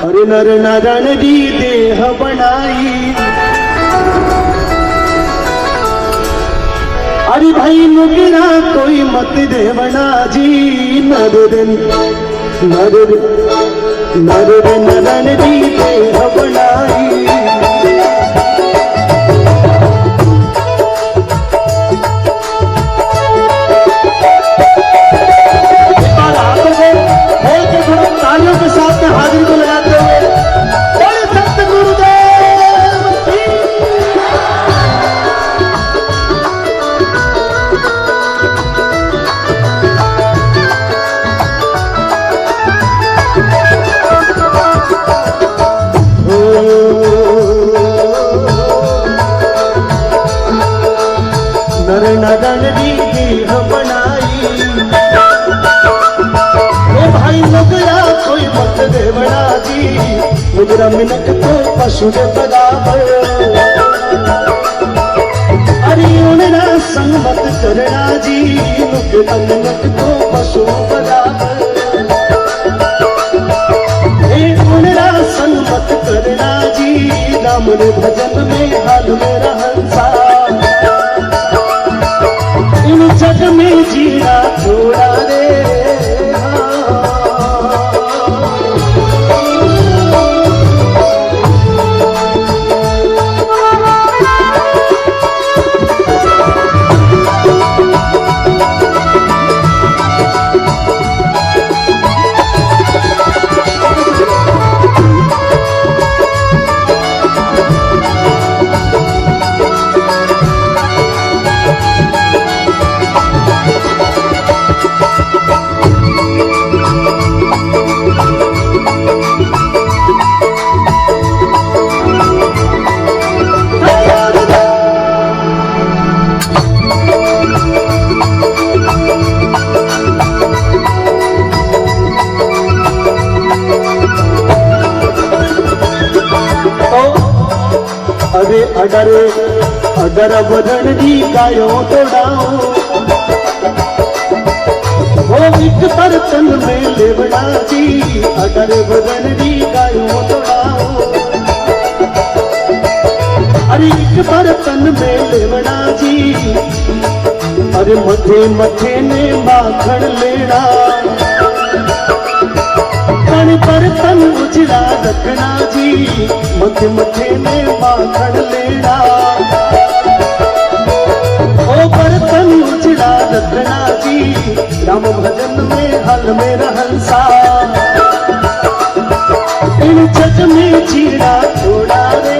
अरे नर नारायण जी देह बनाई, अरे भाई नुगिरा कोई मत देवना जी। नर नारायण जी देह बनाई, तालियों के साथ में हाजिरी को लगाते हुए बड़े सत्य गुरुदेव की। नर नारायण जी देह बनाई, भाई नुगरा कोई मत देवना जी। नुगरा मिनट तो पशु के बराबर, अरे उनरा संग मत करना जी। नुगरा मिनट तो पशु बराबर, उनरा संग मत करना जी। राम ने भजन में हाल मेरा हंसा, इन जग में जीना थोड़ा रे। अरे अगर बदन जी गायो तोड़ाओ, वो एक बर्तन में लेवड़ा जी। अगर बदन जी गायो तोड़ाओ, अरे एक बर्तन में लेवड़ा जी। अरे मथे मथे ने माखन लेना, बर्तन उजला रखना जी। मथे मथे में माखन लेना, ओ बर्तन उजला रखना जी। राम भजन में हल मेरा हंसा, इन जग में जीना थोड़ा रे।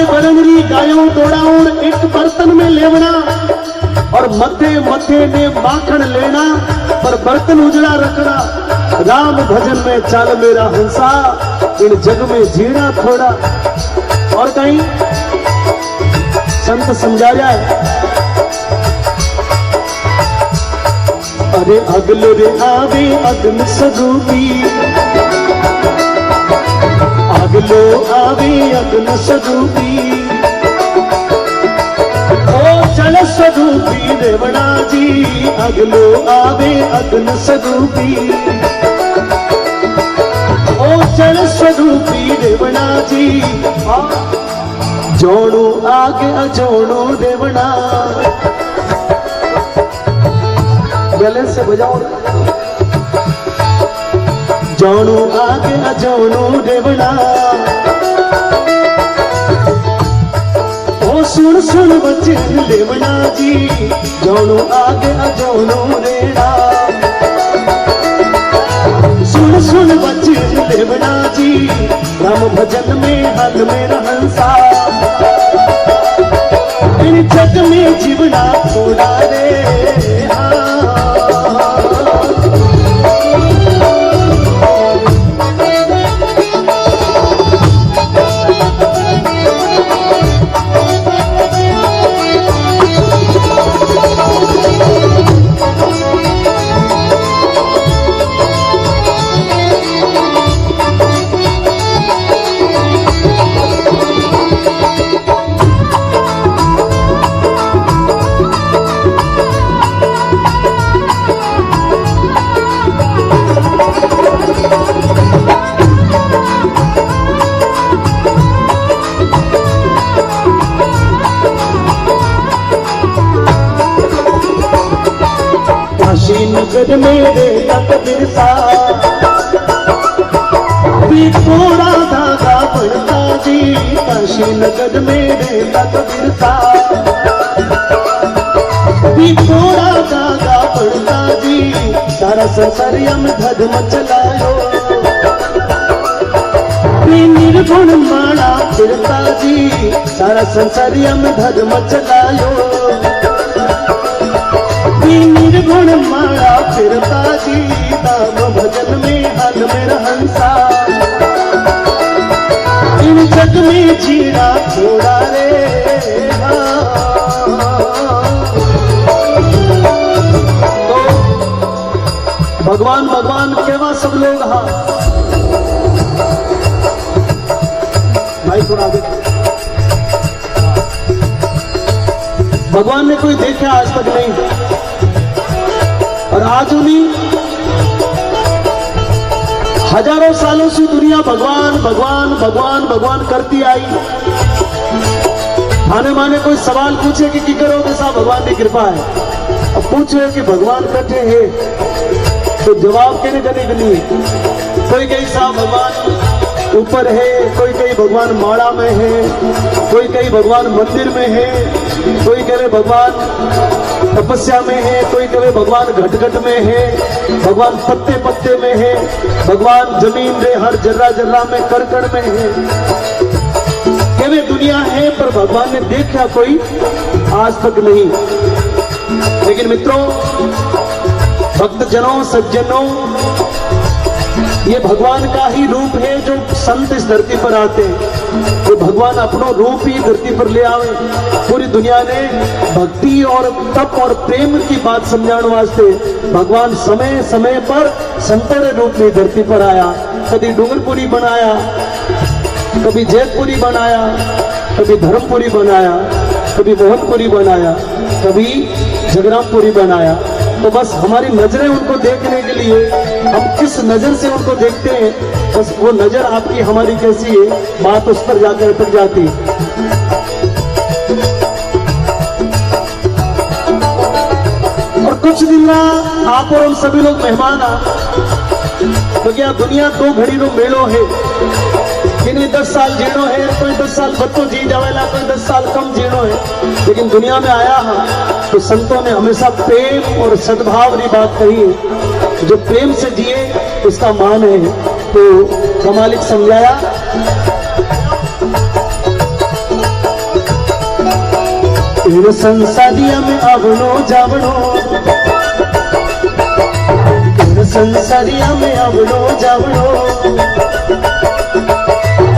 बरंगरी गायों तोड़ाऊं, एक बर्तन में लेवना और मथे मथे में माखन लेना, पर बर्तन उजड़ा रखना। राम भजन में चाल मेरा हंसा, इन जग में जीना थोड़ा। और कहीं संत समझा जाए, अरे अगले रे आवे अग्न स्वरूपी, अगलो आवे अग्न स्वरूपी। ओ जल स्वरूपी देवना जी। अगलो आवे अग्न स्वरूपी, ओ जल स्वरूपी देवना जी। जोड़ो आगे अजोड़ो देवना, बैलेंस से बजाओ। जोड़ो आगे अजोड़ो देवना, ओ सुन सुन बचन देवना जी। जोड़ो आगे अजोड़ो रेड़ा, सुन सुन बचन देवना जी। राम भजन में हाल मेरा हंसा, इन जग में जीवना थोड़ा रे नगर मेरे तकदीर सा भी थोड़ा धागा बढ़ता जी काशी नगर मेरे तकदीर सा भी थोड़ा धागा बढ़ता जी सारा संसारियम धर्म चलायो भी निर्गुण माड़ा फिरता जी सारा संसारियम धर्म चलायो निर्गुण मारा फिरता जी नाम भजन में हल मेरा हंसा इन जग में जीना छोड़ा रे तो भगवान भगवान केवा सब लोग हाँ भाई थोड़ा भगवान ने कोई देखा आज तक नहीं और आज उन्हीं हजारों सालों से दुनिया भगवान भगवान भगवान भगवान करती आई आने माने कोई सवाल पूछे कि करोगे साहब भगवान की कृपा है अब पूछे कि भगवान कटे है तो जवाब कहने देने के लिए कोई कहीं साहब भगवान ऊपर है कोई कहीं भगवान माड़ा में है कोई कहीं भगवान मंदिर में है कोई कह रहे भगवान तपस्या में है कोई कहे भगवान घट घट में है भगवान पत्ते पत्ते में है भगवान जमीन रे हर जर्रा जर्रा में कण कण में है कहे दुनिया है पर भगवान ने देखा कोई आज तक नहीं। लेकिन मित्रों भक्तजनों सज्जनों ये भगवान का ही रूप है जो संत इस धरती पर आते हैं तो भगवान अपनो रूप ही धरती पर ले आवे पूरी दुनिया ने भक्ति और तप और प्रेम की बात समझाने वास्ते भगवान समय समय पर संतों के रूप में धरती पर आया कभी डूंगरपुरी बनाया कभी जैतपुरी बनाया कभी धर्मपुरी बनाया कभी मोहनपुरी बनाया कभी जगरामपुरी बनाया तो बस हमारी नजरें उनको देखने के लिए हम किस नजर से उनको देखते हैं बस वो नजर आपकी हमारी कैसी है बात उस पर जाकर अटक जाती और कुछ दिन आप और हम सभी लोग मेहमान आ तो क्या दुनिया दो घड़ी रो मेलो है किन्हीं 10 साल जीणो है कोई 10 साल बच्चों जी जावेला कोई 10 साल कम जीणो है लेकिन दुनिया में आया है तो संतों ने हमेशा प्रेम और सद्भाव की बात कही है जो प्रेम से जिए उसका मान है तो कमालिक समझाया इन संसारिया में आवनो जावनो इन संसारिया में आवनो जावनो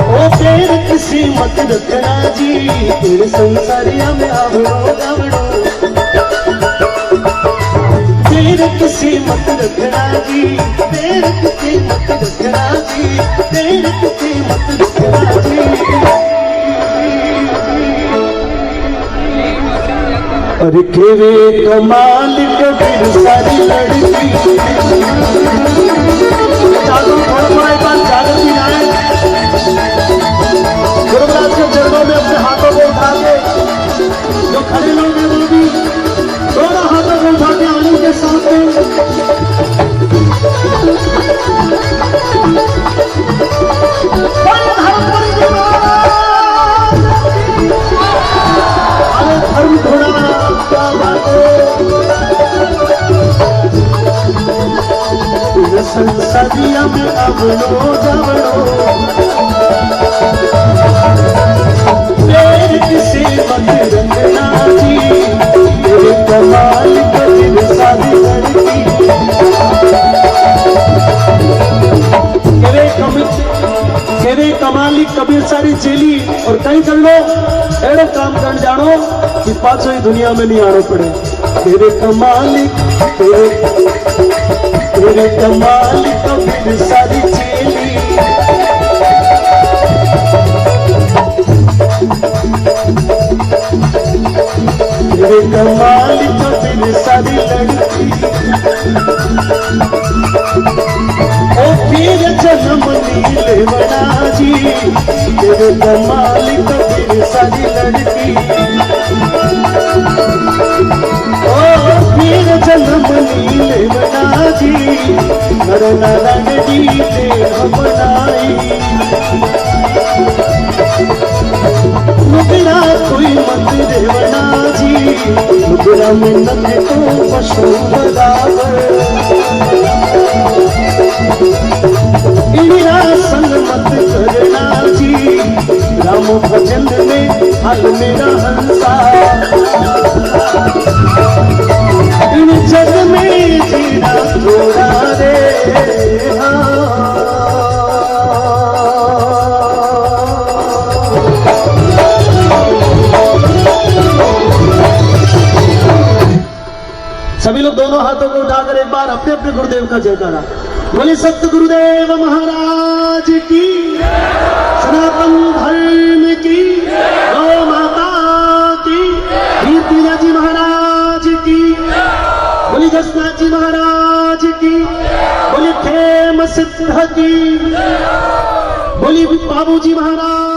ओ फेर किसी मत रखना जी इन संसारिया में आवनो जावनो फेर किसी मत रखना जी फेर किसी मत रखना जी फेर किसी मत रखना जी अरे केवे कमाल कबीर सारी लड़की चालू थोड़ा एक बार जागृति लाए गुरुराज के चरणों में अपने हाथों को उठा के जो खड़े लोग हैं वो भी दोनों हाथों को उठा के आनंद के साथ अरे धर्म थोड़ा संसारिया में आवनो जावनो फेर किसी मत रखना जी लो एड़ो काम कर जानो कि पाछो ही दुनिया में नहीं आना पड़े। तेरे कमाल कबीर सारी चेली तेरे कमाल कबीर सारी लड़की ओ फिर जन्म नीले बना जी तेरे कमाल कबीर सारी लड़की ओ फिर जन्म नीले बना जी घर नारायण जी देह बनाई मुगरा कोई मत देवना जी मुगरा में नखे तो पशु बराबर इन्हें संग मत करना जी राम भजन में हल मेरा हंसा इन जग में जीना थोड़ा रे सभी लोग दोनों हाथों को उठाकर एक बार अपने अपने गुरुदेव का जयकारा बोले। सत्य गुरुदेव महाराज की, सनातन धर्म की, गौ माता की, कीर्तिनाथ जी महाराज की, बोली जसनाथ जी महाराज की, बोली खेम सिद्ध की, बोली बाबू जी महाराज